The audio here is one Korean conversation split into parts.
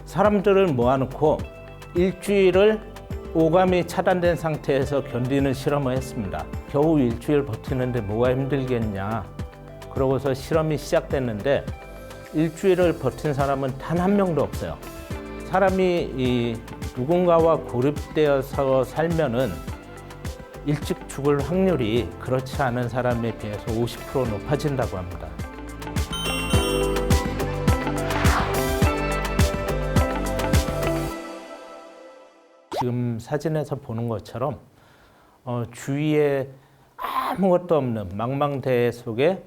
사람들을 모아놓고 일주일을 오감이 차단된 상태에서 견디는 실험을 했습니다. 겨우 일주일 버티는데 뭐가 힘들겠냐. 그러고서 실험이 시작됐는데 일주일을 버틴 사람은 단 한 명도 없어요. 사람이 누군가와 고립되어서 살면은 일찍 죽을 확률이 그렇지 않은 사람에 비해서 50% 높아진다고 합니다. 지금 사진에서 보는 것처럼 주위에 아무것도 없는 망망대해 속에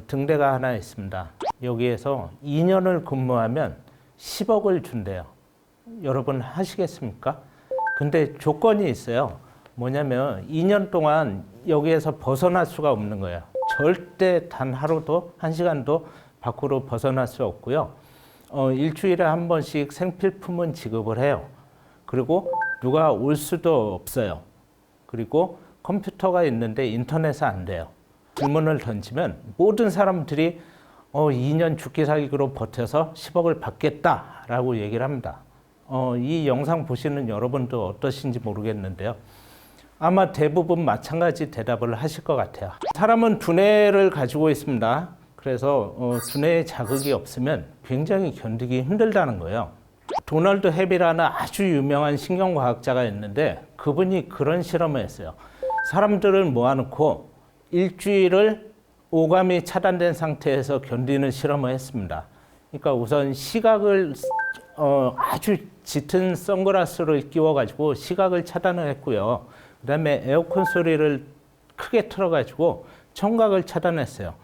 등대가 하나 있습니다. 여기에서 2년을 근무하면 10억을 준대요. 여러분 하시겠습니까? 근데 조건이 있어요. 뭐냐면 2년 동안 여기에서 벗어날 수가 없는 거예요. 절대 단 하루도, 한 시간도 밖으로 벗어날 수 없고요. 일주일에 한 번씩 생필품은 지급을 해요. 그리고 누가 올 수도 없어요. 그리고 컴퓨터가 있는데 인터넷은 안 돼요. 질문을 던지면 모든 사람들이 2년 죽기 살기로 버텨서 10억을 받겠다라고 얘기를 합니다. 이 영상 보시는 여러분도 어떠신지 모르겠는데요. 아마 대부분 마찬가지 대답을 하실 것 같아요. 사람은 두뇌를 가지고 있습니다. 그래서 두뇌에 자극이 없으면 굉장히 견디기 힘들다는 거예요. 도널드 헵이라는 아주 유명한 신경과학자가 있는데 그분이 그런 실험을 했어요. 사람들을 모아놓고 일주일을 오감이 차단된 상태에서 견디는 실험을 했습니다. 그러니까 우선 시각을 아주 짙은 선글라스를 끼워가지고 시각을 차단을 했고요. 그 다음에 에어컨 소리를 크게 틀어가지고 청각을 차단했어요.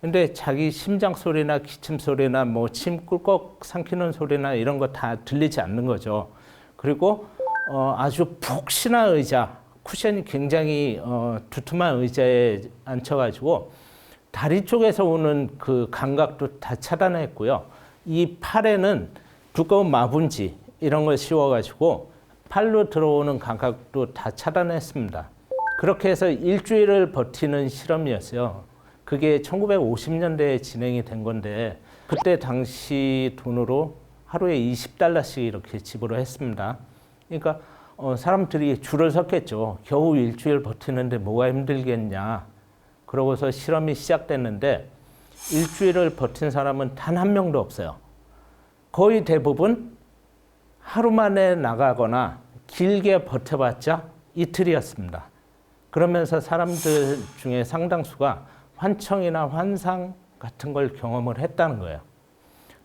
근데 자기 심장 소리나 기침 소리나 뭐 침 꿀꺽 삼키는 소리나 이런 거 다 들리지 않는 거죠. 그리고 아주 푹신한 의자, 쿠션이 굉장히 두툼한 의자에 앉혀가지고 다리 쪽에서 오는 그 감각도 다 차단했고요. 이 팔에는 두꺼운 마분지 이런 걸 씌워가지고 팔로 들어오는 감각도 다 차단했습니다. 그렇게 해서 일주일을 버티는 실험이었어요. 그게 1950년대에 진행이 된 건데 그때 당시 돈으로 하루에 $20씩 이렇게 지불을 했습니다. 그러니까 사람들이 줄을 섰겠죠. 겨우 일주일 버티는데 뭐가 힘들겠냐. 그러고서 실험이 시작됐는데 일주일을 버틴 사람은 단 한 명도 없어요. 거의 대부분 하루 만에 나가거나 길게 버텨봤자 이틀이었습니다. 그러면서 사람들 중에 상당수가 환청이나 환상 같은 걸 경험을 했다는 거예요.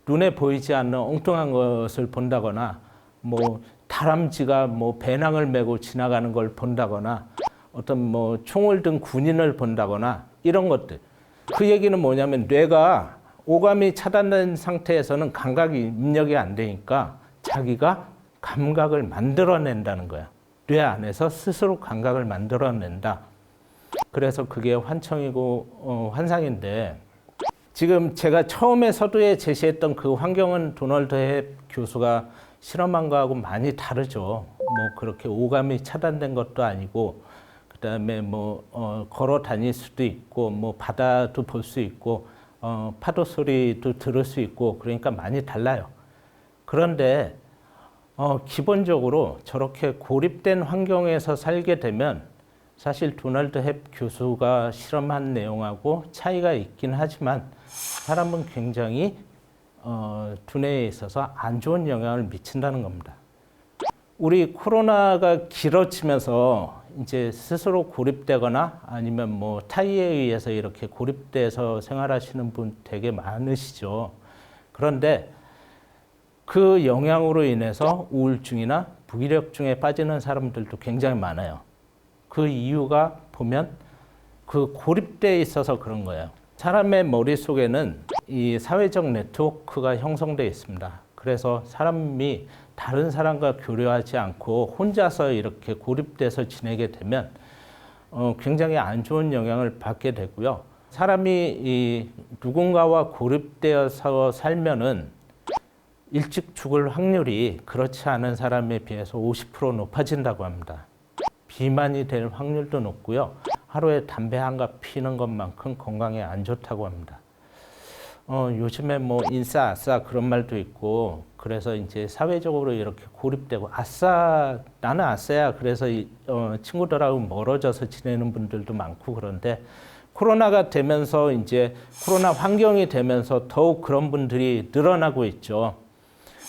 눈에 보이지 않는 엉뚱한 것을 본다거나 뭐 다람쥐가 뭐 배낭을 메고 지나가는 걸 본다거나 어떤 뭐 총을 든 군인을 본다거나 이런 것들. 그 얘기는 뭐냐면 뇌가 오감이 차단된 상태에서는 감각이 입력이 안 되니까 자기가 감각을 만들어낸다는 거야. 뇌 안에서 스스로 감각을 만들어낸다. 그래서 그게 환청이고 환상인데 지금 제가 처음에 서두에 제시했던 그 환경은 도널드 헵 교수가 실험한 거하고 많이 다르죠. 뭐 그렇게 오감이 차단된 것도 아니고 그다음에 뭐 걸어 다닐 수도 있고 뭐 바다도 볼 수 있고 파도 소리도 들을 수 있고 그러니까 많이 달라요. 그런데 기본적으로 저렇게 고립된 환경에서 살게 되면 사실 도널드 헵 교수가 실험한 내용하고 차이가 있긴 하지만 사람은 굉장히 두뇌에 있어서 안 좋은 영향을 미친다는 겁니다. 우리 코로나가 길어지면서 이제 스스로 고립되거나 아니면 뭐 타이에 의해서 이렇게 고립돼서 생활하시는 분 되게 많으시죠. 그런데 그 영향으로 인해서 우울증이나 무기력증에 빠지는 사람들도 굉장히 많아요. 그 이유가 보면 그 고립돼 있어서 그런 거예요. 사람의 머릿속에는 이 사회적 네트워크가 형성되어 있습니다. 그래서 사람이 다른 사람과 교류하지 않고 혼자서 이렇게 고립돼서 지내게 되면 굉장히 안 좋은 영향을 받게 되고요. 사람이 누군가와 고립되어서 살면은 일찍 죽을 확률이 그렇지 않은 사람에 비해서 50% 높아진다고 합니다. 비만이 될 확률도 높고요. 하루에 담배 한 갑 피는 것만큼 건강에 안 좋다고 합니다. 요즘에 뭐 인싸 아싸 그런 말도 있고 그래서 이제 사회적으로 이렇게 고립되고 아싸 나는 아싸야 그래서 친구들하고 멀어져서 지내는 분들도 많고 그런데 코로나가 되면서 이제 코로나 환경이 되면서 더욱 그런 분들이 늘어나고 있죠.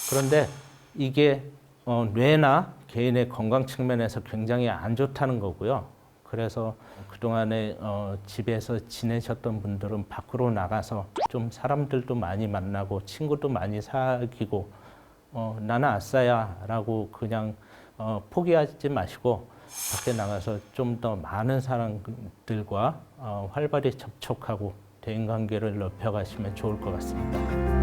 그런데 이게 뇌나 개인의 건강 측면에서 굉장히 안 좋다는 거고요. 그래서 그동안에 집에서 지내셨던 분들은 밖으로 나가서 좀 사람들도 많이 만나고 친구도 많이 사귀고 나는 아싸야 라고 그냥 포기하지 마시고 밖에 나가서 좀 더 많은 사람들과 활발히 접촉하고 대인관계를 넓혀가시면 좋을 것 같습니다.